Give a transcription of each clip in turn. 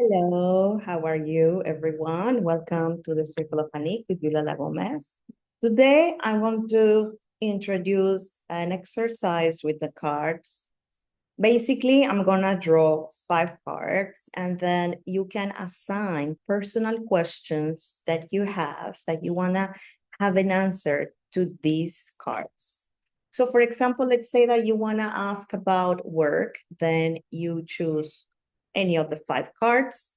Hello, how are you, everyone? Welcome to the Circle of Panic with Yulala Gomez. Today, I want to introduce an exercise with the cards. Basically, I'm gonna draw 5 cards, and then you can assign personal questions that you have that you wanna have an answer to these cards. So, for example, let's say that you wanna ask about work, then you choose any of the 5 cards.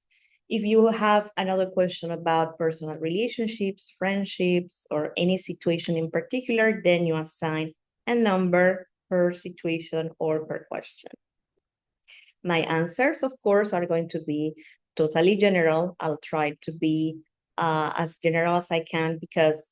If you have another question about personal relationships, friendships, or any situation in particular, then you assign a number per situation or per question. My answers, of course, are going to be totally general. I'll try to be as general as I can because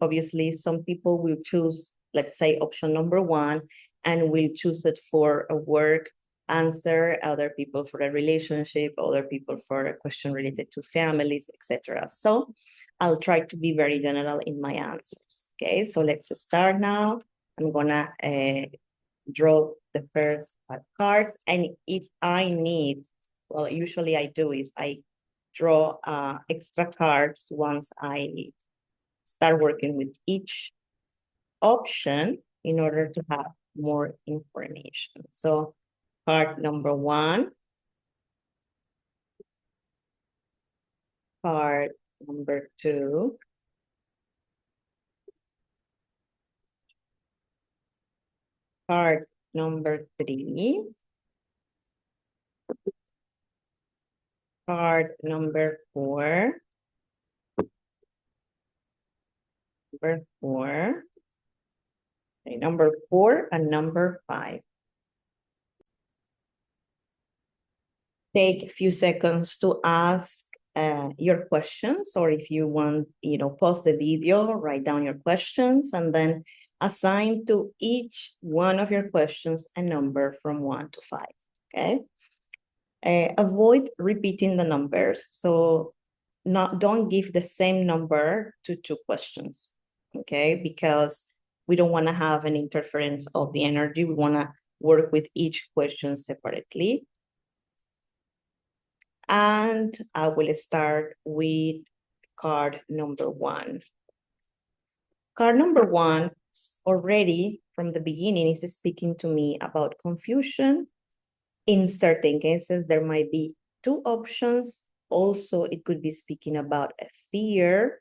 obviously some people will choose, let's say, option number 1 and will choose it for a work answer, other people for a relationship, other people for a question related to families, etc. So I'll try to be very general in my answers. Okay, so let's start now. I'm gonna draw the first 5 cards, and if I need, well, usually I do is I draw extra cards once I start working with each option in order to have more information. So card number 1, card number 2, card number 3, card number 4, number 4 and number 5. Take a few seconds to ask your questions, or if you want, pause the video, write down your questions, and then assign to each one of your questions a number from 1 to 5, okay? Avoid repeating the numbers, so don't give the same number to 2 questions, okay? Because we don't want to have an interference of the energy. We want to work with each question separately. And I will start with card number 1. Card number 1 already from the beginning is speaking to me about confusion. In certain cases, there might be 2 options. Also, it could be speaking about a fear,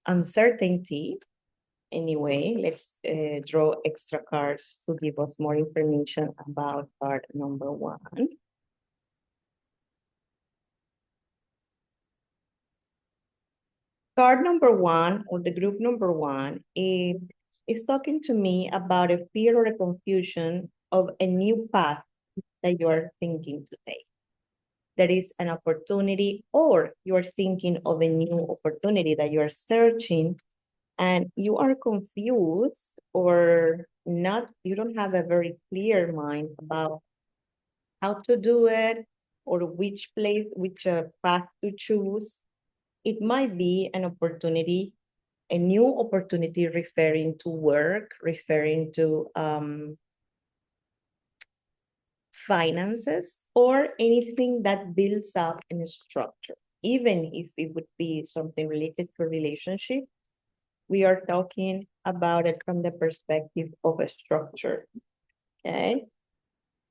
uncertainty. Anyway, let's draw extra cards to give us more information about card number 1. Card number 1, or the group number 1, is talking to me about a fear or a confusion of a new path that you are thinking to take. There is an opportunity, or you are thinking of a new opportunity that you are searching, and you are confused or not, you don't have a very clear mind about how to do it or which path to choose. It might be an opportunity, a new opportunity referring to work, referring to finances, or anything that builds up in a structure. Even if it would be something related to a relationship, we are talking about it from the perspective of a structure, okay?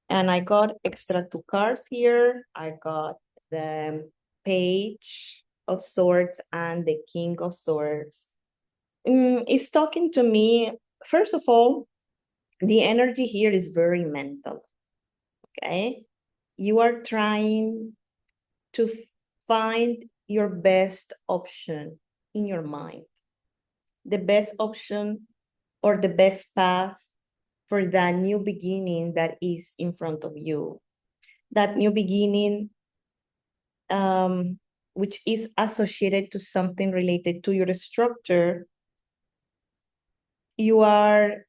And I got extra 2 cards here. I got the Page of Swords and the King of Swords. It's talking to me, first of all, the energy here is very mental, okay? You are trying to find your best option in your mind, the best option or the best path for that new beginning that is in front of you. That new beginning, which is associated to something related to your structure, you are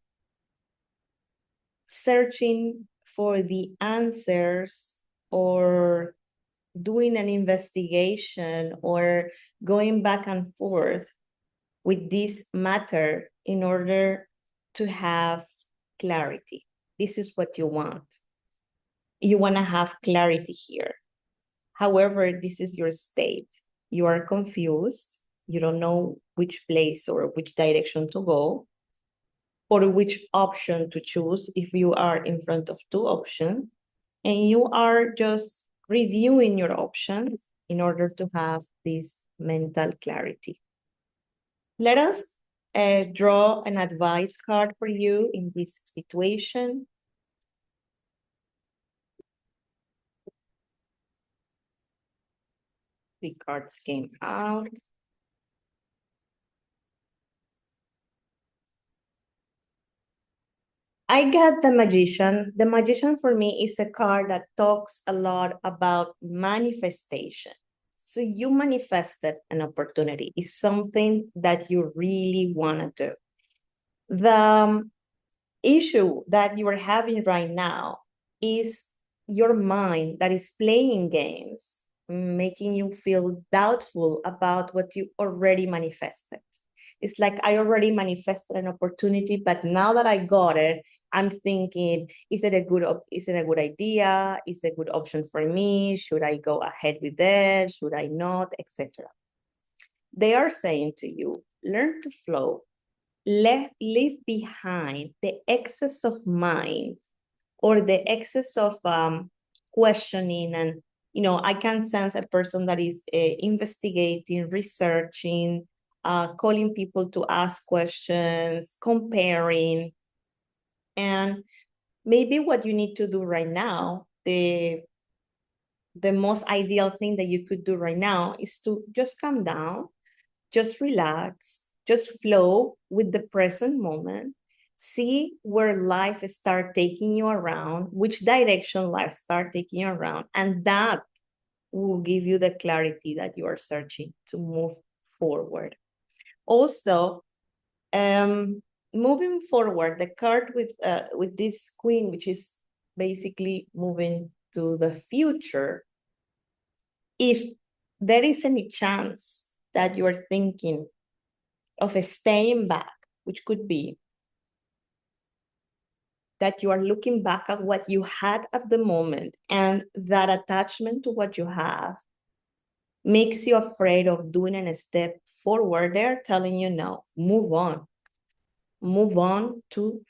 searching for the answers or doing an investigation or going back and forth with this matter in order to have clarity. This is what you want. You want to have clarity here. However, this is your state. You are confused. You don't know which place or which direction to go, or which option to choose if you are in front of two options. And you are just reviewing your options in order to have this mental clarity. Let us draw an advice card for you in this situation. The cards came out. I got the magician. The magician for me is a card that talks a lot about manifestation. So you manifested an opportunity. It's something that you really want to do. The issue that you are having right now is your mind that is playing games, making you feel doubtful about what you already manifested. It's like I already manifested an opportunity, but now that I got it, I'm thinking, is it a good idea? Is it a good option for me? Should I go ahead with it? Should I not? Etc. They are saying to you, learn to flow, leave behind the excess of mind or the excess of questioning. And I can sense a person that is investigating, researching, calling people to ask questions, comparing. And maybe what you need to do right now, the most ideal thing that you could do right now is to just calm down, just relax, just flow with the present moment. See where life start taking you around, which direction life start taking you around, and that will give you the clarity that you are searching to move forward. Also, moving forward, the card with this queen, which is basically moving to the future. If there is any chance that you are thinking of staying back, which could be that you are looking back at what you had at the moment, and that attachment to what you have makes you afraid of doing a step forward. They're telling you, no, move on. Move on to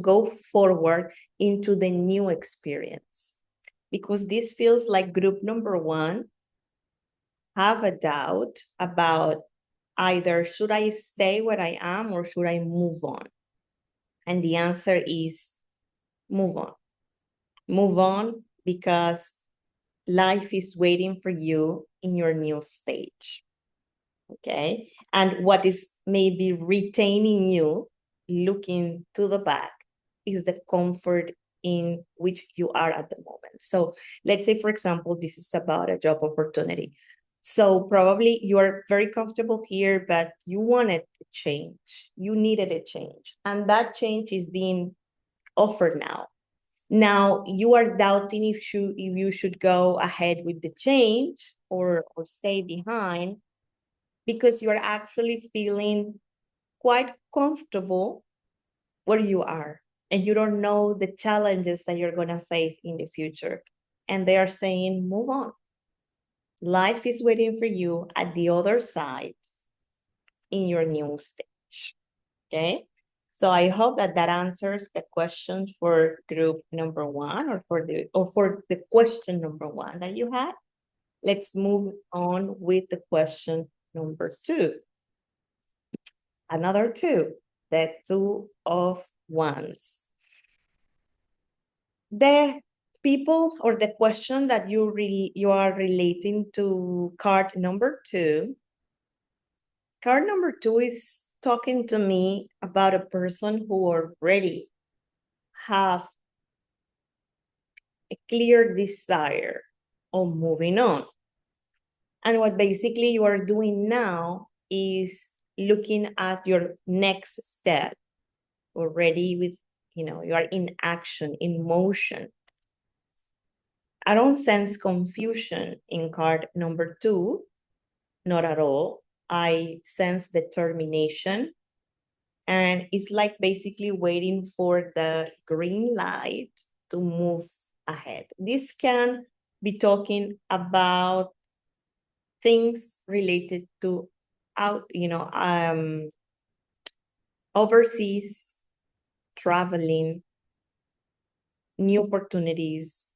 go forward into the new experience. Because this feels like group number one have a doubt about either should I stay where I am or should I move on? And the answer is move on. Move on because life is waiting for you in your new stage. Okay. And what is maybe retaining you, looking to the back, is the comfort in which you are at the moment. So let's say, for example, this is about a job opportunity. So probably you are very comfortable here, but you wanted a change. You needed a change. And that change is being offered now. Now you are doubting if you should go ahead with the change or stay behind, because you're actually feeling quite comfortable where you are, and you don't know the challenges that you're going to face in the future. And they are saying, move on. Life is waiting for you at the other side in your new stage. Okay. So I hope that answers the question for group number one, or for the question number one that you had. Let's move on with the question number two. Another two, the two of wands. The people or the question that you are relating to card number two. Card number two is talking to me about a person who already have a clear desire of moving on. And what basically you are doing now is looking at your next step already with, you are in action, in motion. I don't sense confusion in card number two, not at all. I sense determination. And it's like basically waiting for the green light to move ahead. This can be talking about things related to overseas traveling, new opportunities.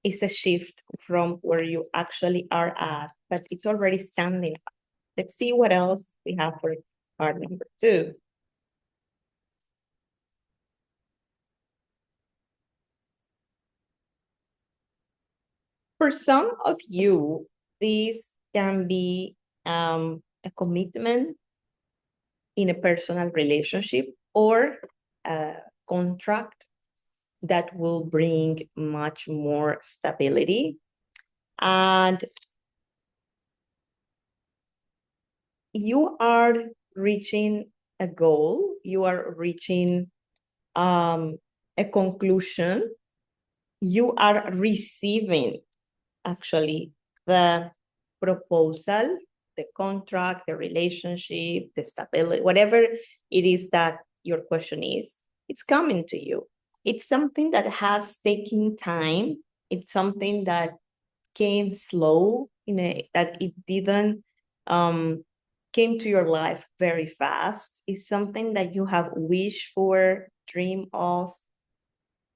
Is a shift from where you actually are at, but it's already standing up. Let's see what else we have for card number 2. For some of you, this can be a commitment in a personal relationship or a contract that will bring much more stability. And you are reaching a goal, you are reaching a conclusion, you are receiving actually the proposal, the contract, the relationship, the stability, whatever it is that your question is, it's coming to you. It's something that has taken time. It's something that came slow that it didn't came to your life very fast. It's something that you have wished for, dream of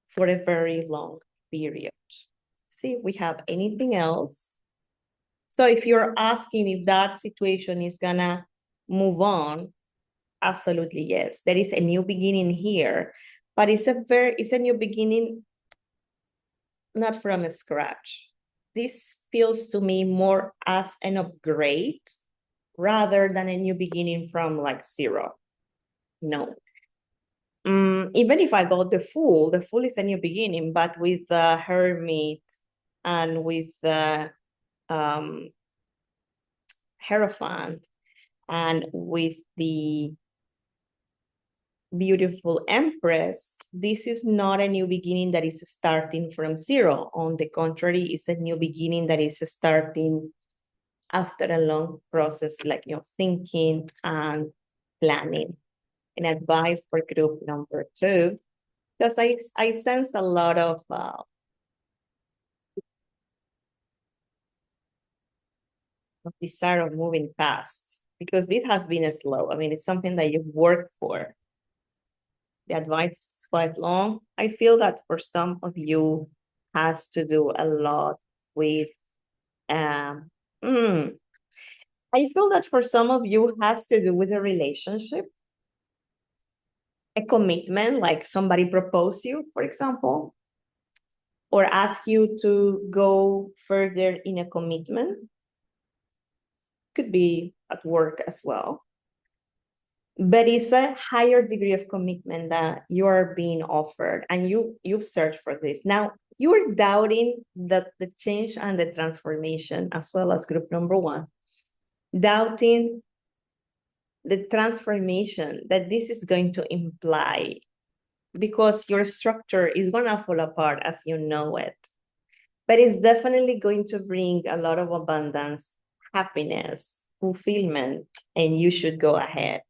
for a very long period. See if we have anything else. So if you're asking if that situation is gonna move on, absolutely yes. There is a new beginning here, but it's a new beginning, not from scratch. This feels to me more as an upgrade rather than a new beginning from like zero. No. Even if I got the Fool is a new beginning, but with the Hermit and with the Hierophant and with the beautiful Empress, this is not a new beginning that is starting from zero. On the contrary, it's a new beginning that is starting after a long process, like thinking and planning. An advice for group number 2, because I sense a lot of desire of moving fast, because this has been slow. I mean, it's something that you've worked for. The advice is quite long. I feel that for some of you has to do a lot with um I feel that for some of you has to do with a relationship, a commitment, like somebody proposed you, for example, or ask you to go further in a commitment. Could be at work as well. But it's a higher degree of commitment that you are being offered, and you've searched for this. Now you're doubting that the change and the transformation, as well as group number 1, doubting the transformation that this is going to imply, because your structure is going to fall apart as you know it. But it's definitely going to bring a lot of abundance, happiness, fulfillment, and you should go ahead.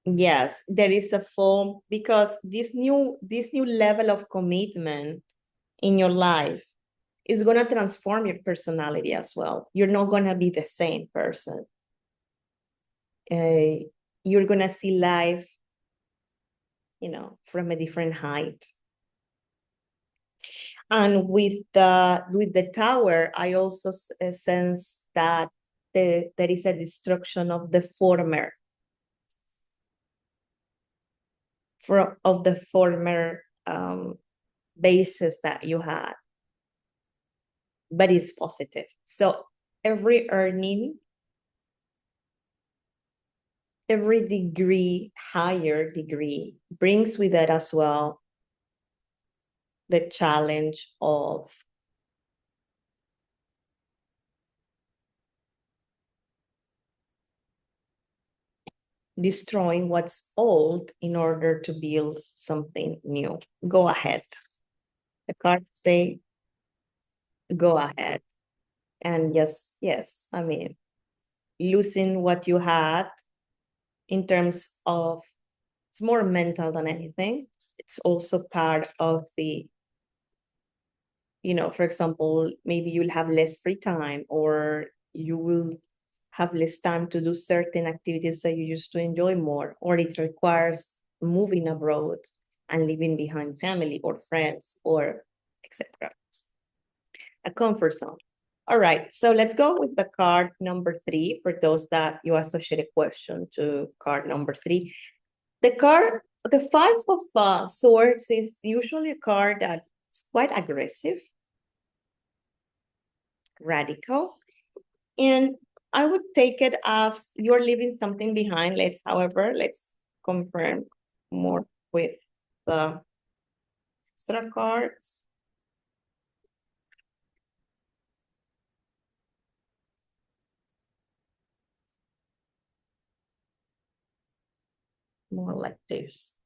Yes, there is a form, because this new level of commitment in your life is going to transform your personality as well. You're not going to be the same person. You're going to see life, from a different height. And with the Tower, I also sense that there is a destruction of the former bases that you had, but it's positive. So every earning, every higher degree brings with it as well the challenge of destroying what's old in order to build something new. Go ahead. The cards say, go ahead. And yes, I mean, losing what you had in terms of It's more mental than anything. It's also part of the, for example, maybe you'll have less free time, or you will have less time to do certain activities that you used to enjoy more, or it requires moving abroad and leaving behind family or friends or etc. A comfort zone. All right, so let's go with the card number 3 for those that you associate a question to card number 3. The Five of Swords is usually a card that's quite aggressive, radical, and I would take it as you're leaving something behind. Let's confirm more with the extra cards. More like this.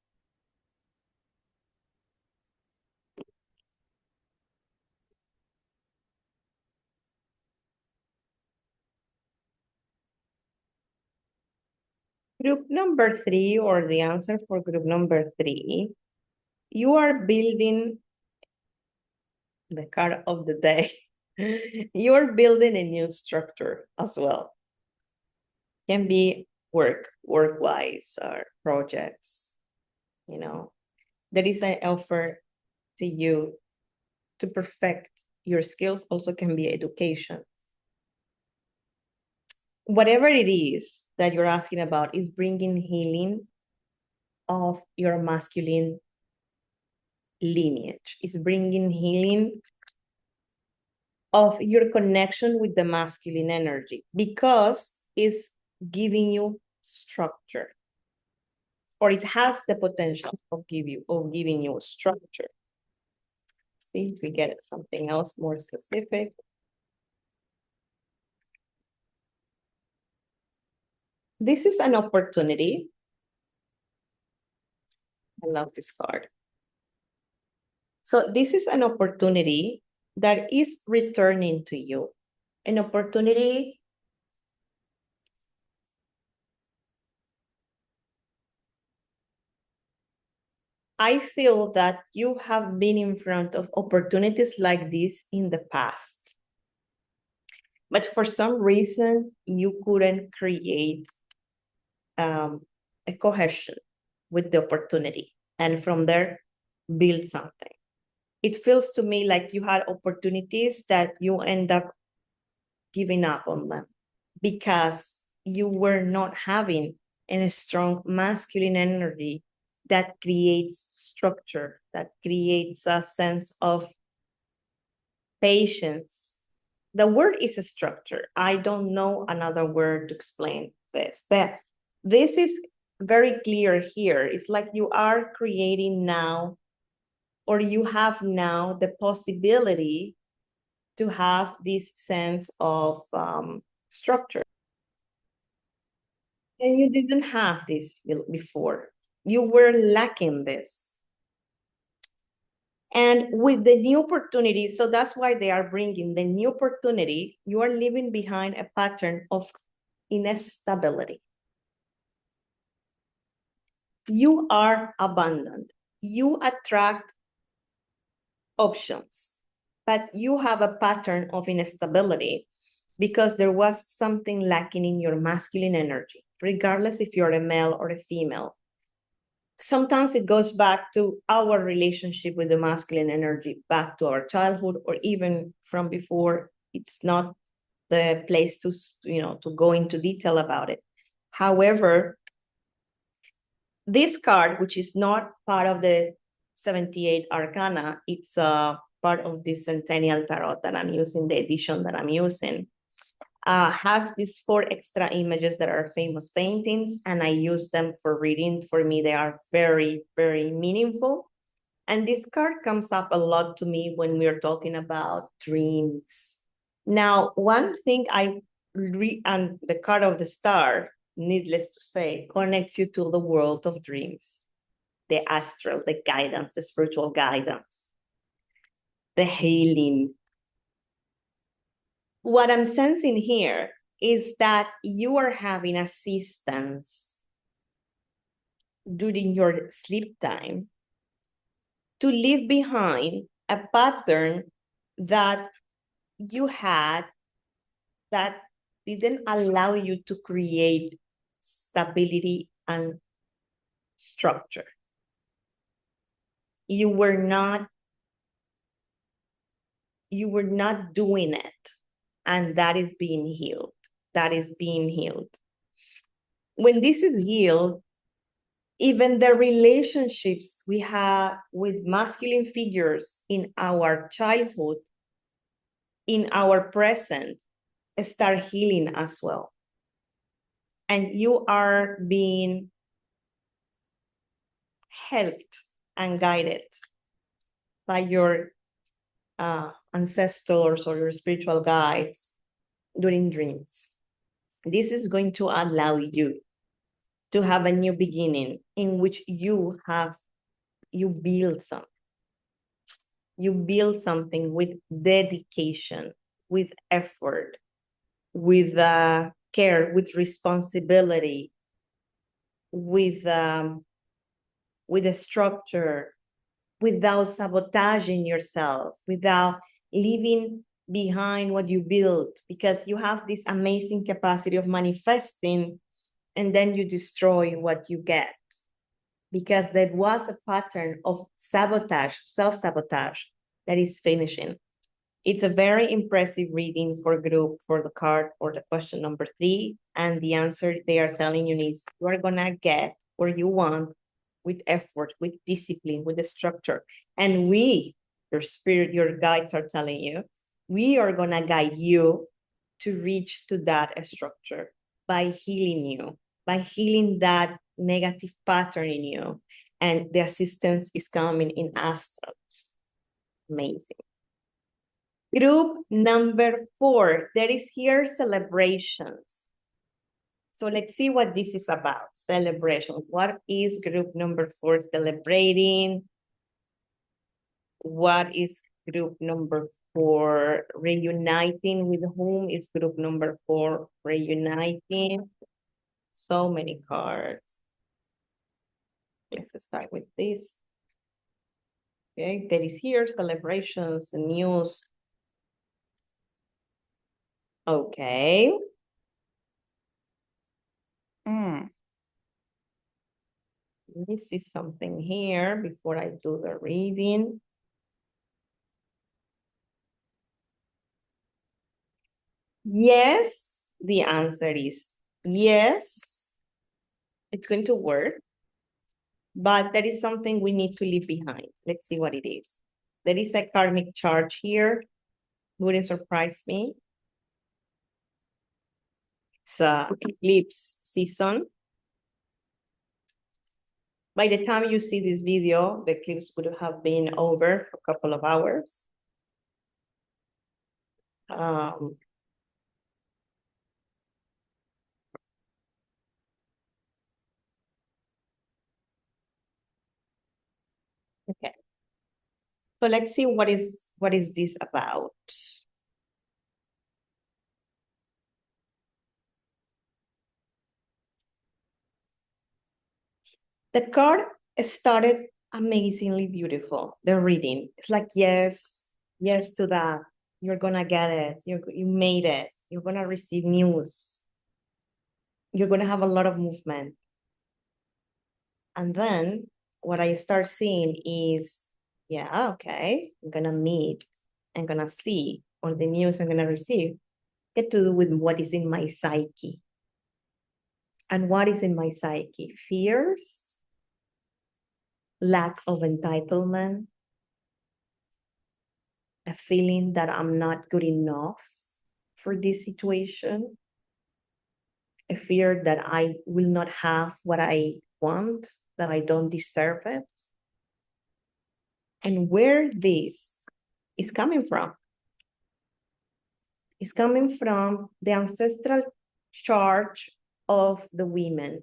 Group number 3, or the answer for group number 3, you are building the card of the day. You're building a new structure as well. Can be work-wise, or projects, There is an offer to you to perfect your skills, also can be education. Whatever it is that you're asking about is bringing healing of your masculine lineage, is bringing healing of your connection with the masculine energy, because it's giving you structure, or it has the potential of giving you structure. Let's see if we get something else more specific. This is an opportunity. I love this card. So this is an opportunity that is returning to you. An opportunity I feel that you have been in front of opportunities like this in the past. But for some reason, you couldn't create a cohesion with the opportunity, and from there, build something. It feels to me like you had opportunities that you end up giving up on them because you were not having a strong masculine energy that creates structure, that creates a sense of patience. The word is a structure. I don't know another word to explain this, but this is very clear here. It's like you are creating now, or you have now the possibility to have this sense of structure. And you didn't have this before. You were lacking this. And with the new opportunity, so that's why they are bringing the new opportunity, you are leaving behind a pattern of instability. You are abundant. You attract options, but you have a pattern of instability because there was something lacking in your masculine energy, regardless if you're a male or a female. Sometimes it goes back to our relationship with the masculine energy, back to our childhood, or even from before. It's not the place to go into detail about it. However, this card, which is not part of the 78 arcana, it's a part of the Centennial Tarot that I'm using, the edition that I'm using, has these 4 extra images that are famous paintings, and I use them for reading. For me, they are very, very meaningful. And this card comes up a lot to me when we're talking about dreams. Now, one thing I read, and the card of the star, needless to say, connects you to the world of dreams, the astral, the guidance, the spiritual guidance, the healing. What I'm sensing here is that you are having assistance during your sleep time to leave behind a pattern that you had that didn't allow you to create stability and structure. You were not doing it, and that is being healed. That is being healed. When this is healed, even the relationships we have with masculine figures in our childhood, in our present, start healing as well. And you are being helped and guided by your ancestors or your spiritual guides during dreams. This is going to allow you to have a new beginning in which you build something. You build something with dedication, with effort, with care, with responsibility, with a structure, without sabotaging yourself, without leaving behind what you built, because you have this amazing capacity of manifesting and then you destroy what you get. Because there was a pattern of sabotage, self-sabotage, that is finishing. It's a very impressive reading for group, for the card, or the question number 3. And the answer they are telling you is you are going to get where you want with effort, with discipline, with the structure. And we, your spirit, your guides are telling you, we are going to guide you to reach to that structure by healing you, by healing that negative pattern in you. And the assistance is coming in astral. Amazing. Group number 4, there is here celebrations. So let's see what this is about, celebrations. What is group number 4 celebrating? What is group number 4 reuniting? With whom is group number 4 reuniting? So many cards. Let's start with this. Okay, there is here celebrations, news. Okay. Let me see something here before I do the reading. Yes, the answer is yes. It's going to work, but there is something we need to leave behind. Let's see what it is. There is a karmic charge here. Wouldn't surprise me. It's eclipse season. By the time you see this video, the eclipse would have been over for a couple of hours. Okay. So let's see what is this about. The card started amazingly beautiful. The reading, it's like yes to that. You're gonna get it. You made it. You're gonna receive news. You're gonna have a lot of movement. And then what I start seeing is, yeah, okay, I'm gonna meet, I'm gonna see, or the news I'm gonna receive get to do with what is in my psyche. And what is in my psyche? Fears, lack of entitlement, a feeling that I'm not good enough for this situation, a fear that I will not have what I want, that I don't deserve it. And where this is coming from? It's coming from the ancestral charge of the women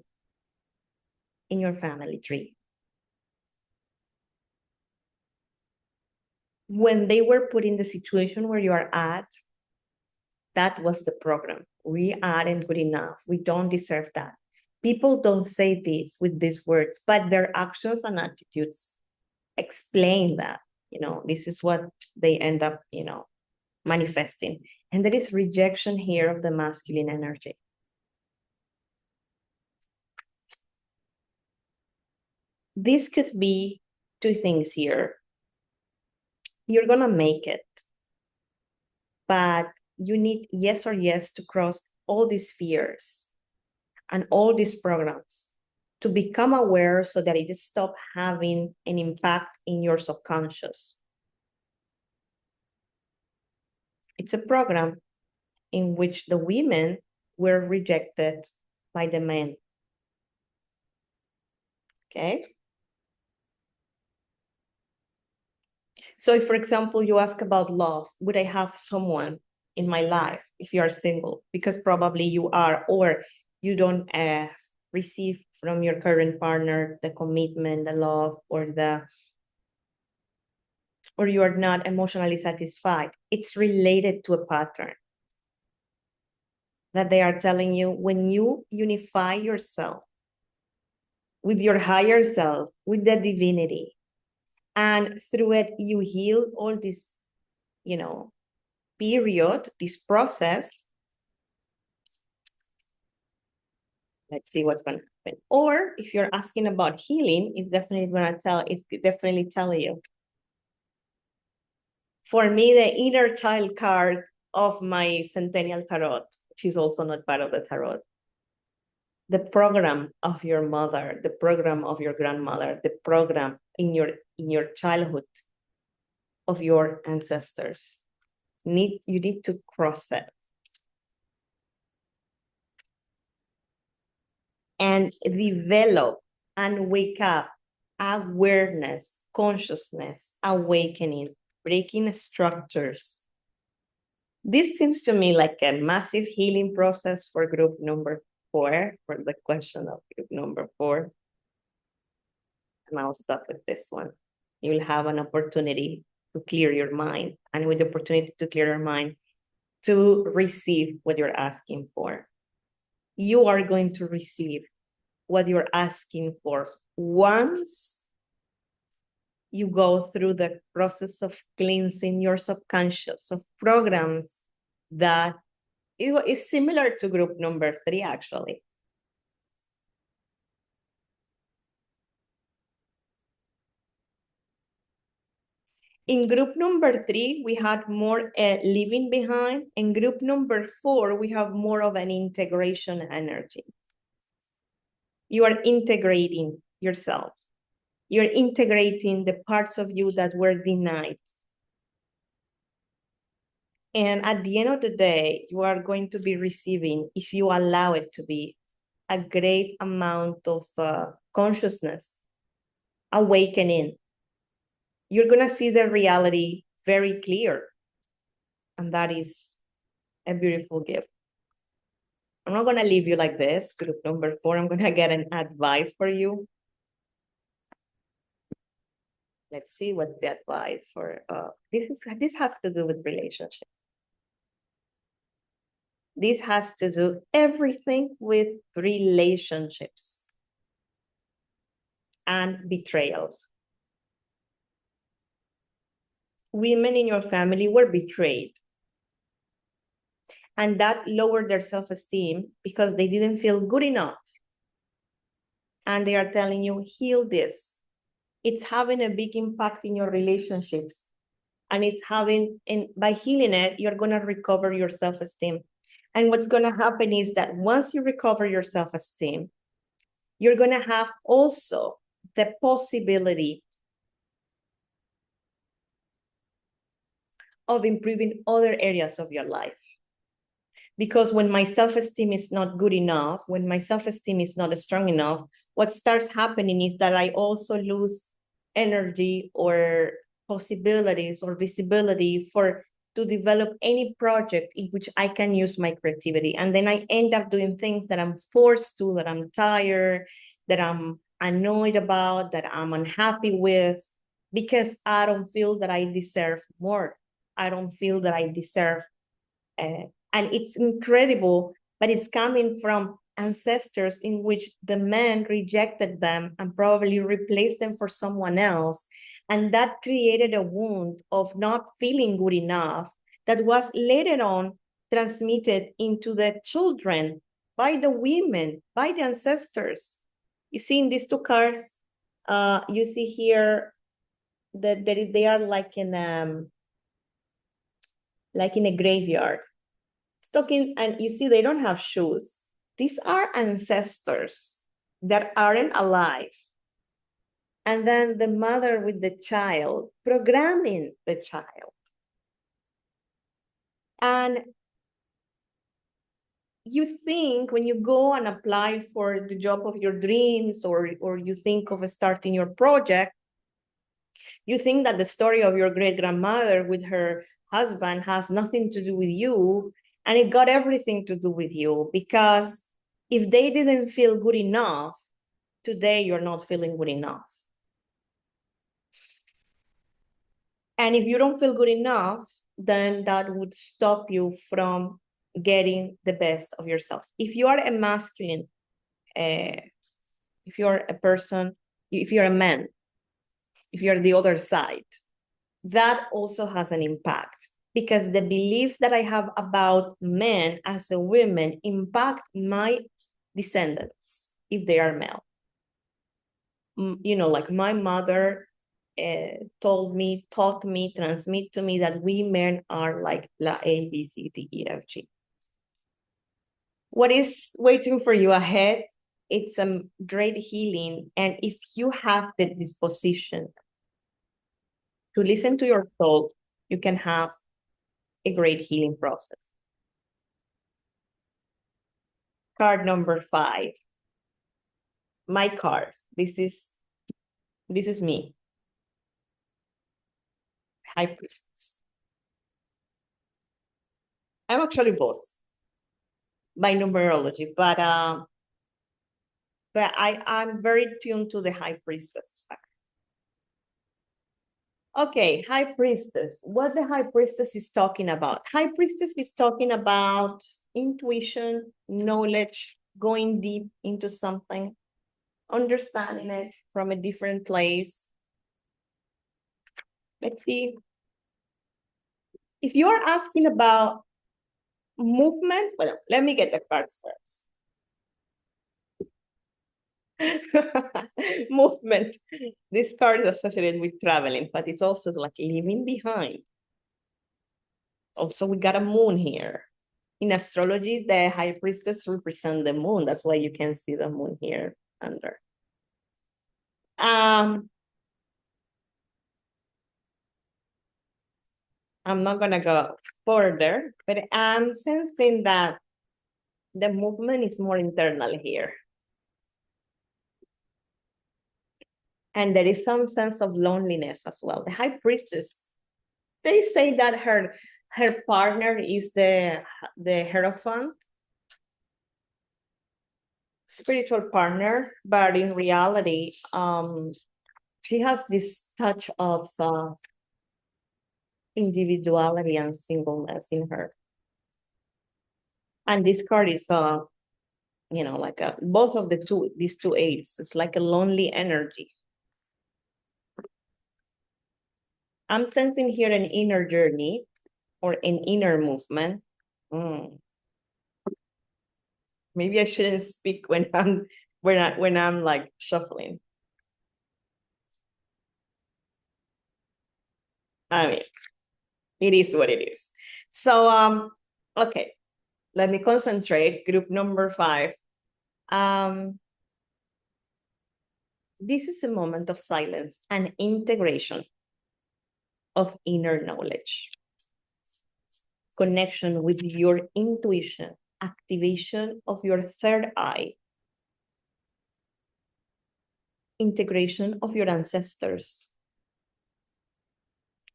in your family tree. When they were put in the situation where you are at, that was the program. We aren't good enough. We don't deserve that. People don't say this with these words, but their actions and attitudes explain that. This is what they end up, manifesting. And there is rejection here of the masculine energy. This could be two things here. You're gonna make it, but you need yes or yes to cross all these fears and all these programs to become aware so that it stop having an impact in your subconscious. It's a program in which the women were rejected by the men. Okay? So if, for example, you ask about love, would I have someone in my life if you are single? Because probably you are, or you don't receive from your current partner the commitment, the love, or you are not emotionally satisfied. It's related to a pattern that they are telling you. When you unify yourself with your higher self, with the divinity, and through it, you heal all this, period, this process. Let's see what's going to happen. Or if you're asking about healing, it's definitely tell you. For me, the inner child card of my Centennial Tarot, which is also not part of the tarot. The program of your mother, the program of your grandmother, the program in your childhood of your ancestors. You need to cross it. And develop and wake up awareness, consciousness, awakening, breaking structures. This seems to me like a massive healing process for group number 4, for the question of group number 4. And I'll stop with this one. You'll have an opportunity to clear your mind, and with the opportunity to clear your mind, to receive what you're asking for. You are going to receive what you're asking for once you go through the process of cleansing your subconscious of programs that is similar to group number 3, actually. In group number 3, we had more leaving behind. In group number 4, we have more of an integration energy. You are integrating yourself. You're integrating the parts of you that were denied. And at the end of the day, you are going to be receiving, if you allow it to be, a great amount of consciousness, awakening. You're going to see the reality very clear. And that is a beautiful gift. I'm not going to leave you like this, group number 4. I'm going to get an advice for you. Let's see what's the advice for, this has to do with relationship. This has to do everything with relationships and betrayals. Women in your family were betrayed. And that lowered their self-esteem because they didn't feel good enough. And they are telling you, heal this. It's having a big impact in your relationships. And by healing it, you're going to recover your self-esteem. And what's going to happen is that once you recover your self-esteem, you're going to have also the possibility of improving other areas of your life. Because when my self-esteem is not good enough, when my self-esteem is not strong enough, what starts happening is that I also lose energy or possibilities or visibility to develop any project in which I can use my creativity. And then I end up doing things that I'm forced to, that I'm tired, that I'm annoyed about, that I'm unhappy with, because I don't feel that I deserve more. I don't feel that I deserve and it's incredible, but it's coming from ancestors in which the men rejected them and probably replaced them for someone else. And that created a wound of not feeling good enough that was later on transmitted into the children by the women, by the ancestors. You see in these two cards, you see here that they are like in a graveyard. Talking, and you see they don't have shoes. These are ancestors that aren't alive. And then the mother with the child, programming the child. And you think when you go and apply for the job of your dreams, or you think of starting your project, you think that the story of your great grandmother with her husband has nothing to do with you, and it got everything to do with you, because if they didn't feel good enough, today you're not feeling good enough. And if you don't feel good enough, then that would stop you from getting the best of yourself. If you are a masculine, if you're a person, if you're a man, if you're the other side, that also has an impact, because the beliefs that I have about men as a women impact my descendants if they are male. You know, like my mother taught me, transmit to me that we men are like la A, B, C, D, E, F, G. What is waiting for you ahead? It's a great healing. And if you have the disposition to listen to your soul, you can have a great healing process. Card number 5. My card. This is me. High Priestess. I'm actually both by numerology, but I'm very tuned to the High Priestess. Okay, High Priestess. What the High Priestess is talking about? High Priestess is talking about intuition, knowledge, going deep into something, understanding it from a different place. Let's see. If you're asking about movement, well, let me get the cards first. Movement. This card is associated with traveling, but it's also like leaving behind. Also, we got a moon here. In astrology, the High Priestess represents the moon. That's why you can see the moon here under. I'm not gonna go further, but I'm sensing that the movement is more internal here. And there is some sense of loneliness as well. The High Priestess, they say that her partner is the Hierophant, spiritual partner, but in reality, she has this touch of individuality and singleness in her. And this card is you know, like both of these two aids. It's like a lonely energy. I'm sensing here an inner journey or an inner movement. Maybe I shouldn't speak when I'm like shuffling. I mean, it is what it is. So okay, let me concentrate. Group number 5. This is a moment of silence and integration of inner knowledge, connection with your intuition, activation of your third eye, integration of your ancestors,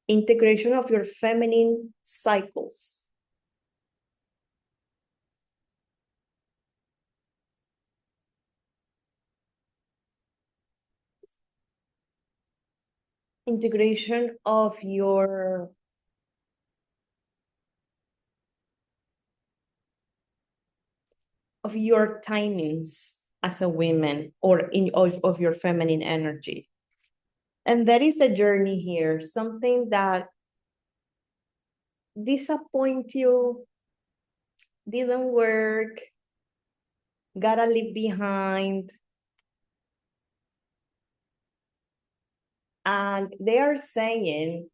integration of your feminine cycles, integration of your of your timings as a woman or of your feminine energy. And there is a journey here, something that disappoint you, didn't work, gotta leave behind. And they are saying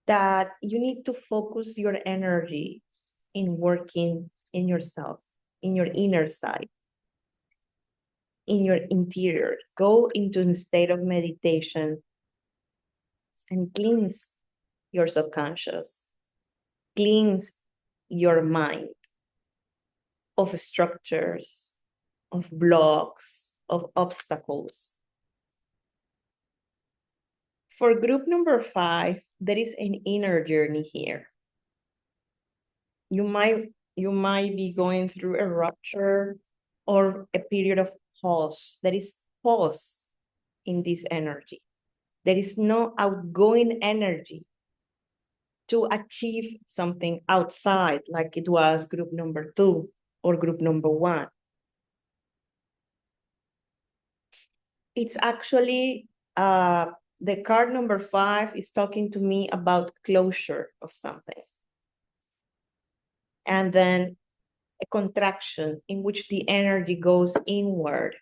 that you need to focus your energy in working in yourself, in your inner side, in your interior. Go into a state of meditation and cleanse your subconscious, cleanse your mind of structures, of blocks, of obstacles. For group number 5, there is an inner journey here. You might be going through a rupture or a period of pause. There is pause in this energy. There is no outgoing energy to achieve something outside like it was group number 2 or group number 1. It's actually the card number 5 is talking to me about closure of something. And then a contraction in which the energy goes inward.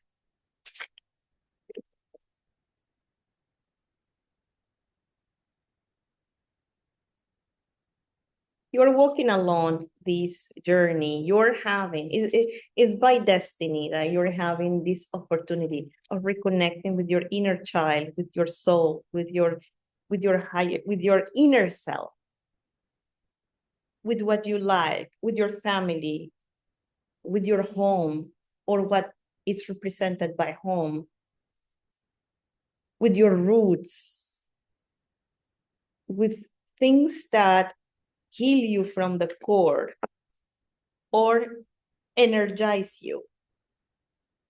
You're walking along this journey. You're having, it's by destiny that you're having this opportunity of reconnecting with your inner child, with your soul, with your inner self, with what you like, with your family, with your home, or what is represented by home, with your roots, with things that heal you from the core or energize you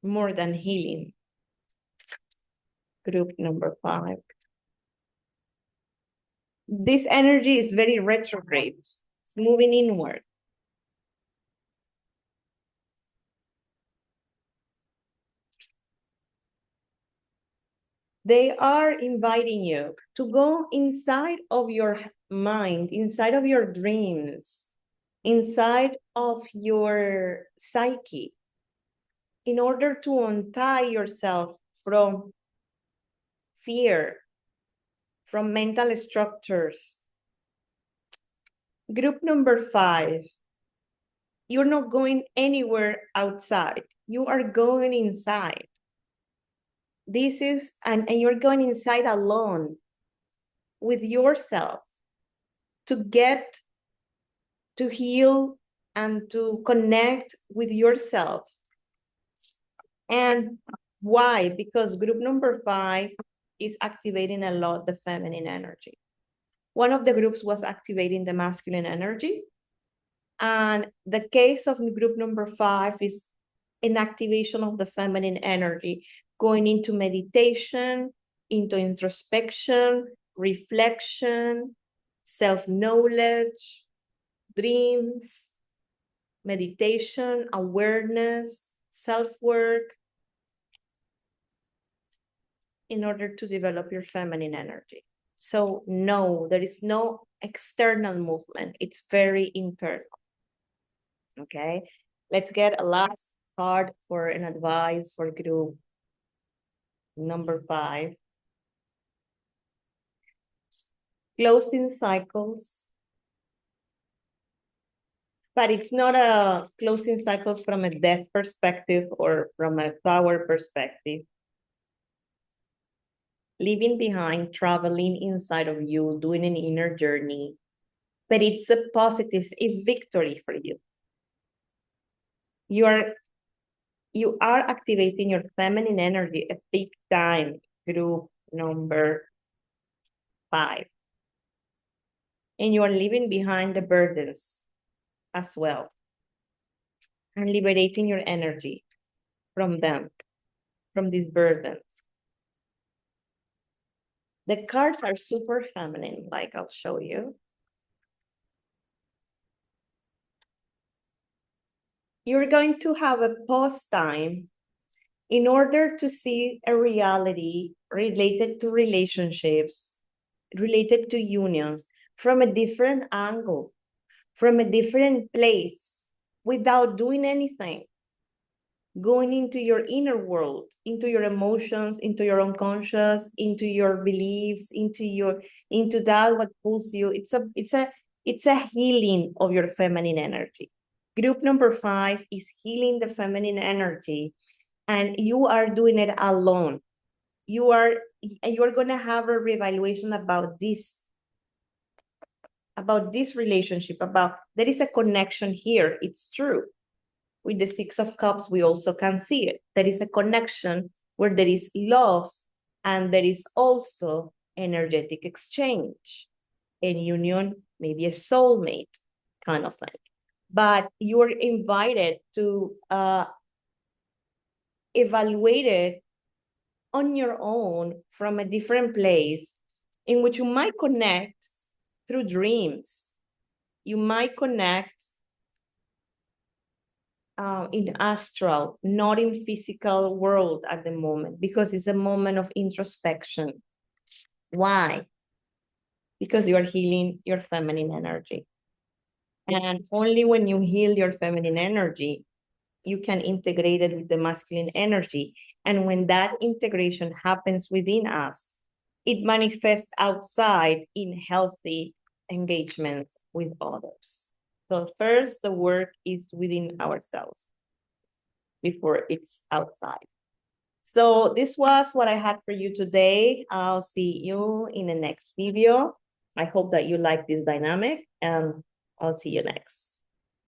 more than healing. Group number 5. This energy is very retrograde. It's moving inward. They are inviting you to go inside of your mind, inside of your dreams, inside of your psyche, in order to untie yourself from fear, from mental structures. Group number 5, you're not going anywhere outside. You are going inside. This is, and you're going inside alone with yourself to get to heal and to connect with yourself. And why? Because group number 5 is activating a lot the feminine energy. One of the groups was activating the masculine energy. And the case of group number 5 is an activation of the feminine energy, going into meditation, into introspection, reflection, self-knowledge, dreams, meditation, awareness, self-work, in order to develop your feminine energy. So no, there is no external movement. It's very internal. Okay, let's get a last card for an advice for group number 5. Closing cycles. But it's not a closing cycles from a death perspective or from a power perspective. Leaving behind, traveling inside of you, doing an inner journey. But it's a positive, it's victory for you. You are activating your feminine energy a big time, group number 5. And you are leaving behind the burdens as well. And liberating your energy from them, from these burdens. The cards are super feminine, like I'll show you. you're going to have a pause time in order to see a reality related to relationships, related to unions from a different angle, from a different place, without doing anything. Going into your inner world, into your emotions, into your unconscious, into your beliefs, into that what pulls you. It's a healing of your feminine energy. Group number 5 is healing the feminine energy, and you are doing it alone. You're gonna have a reevaluation about this relationship, about there is a connection here. It's true. With the 6 of Cups, we also can see it. There is a connection where there is love, and there is also energetic exchange. In union, maybe a soulmate kind of thing. But you're invited to evaluate it on your own from a different place, in which you might connect through dreams. You might connect in astral, not in physical world at the moment, because it's a moment of introspection. Why? Because you are healing your feminine energy. And only when you heal your feminine energy, you can integrate it with the masculine energy. And when that integration happens within us, it manifests outside in healthy engagements with others. So first, the work is within ourselves before it's outside. So this was what I had for you today. I'll see you in the next video. I hope that you like this dynamic, and I'll see you next.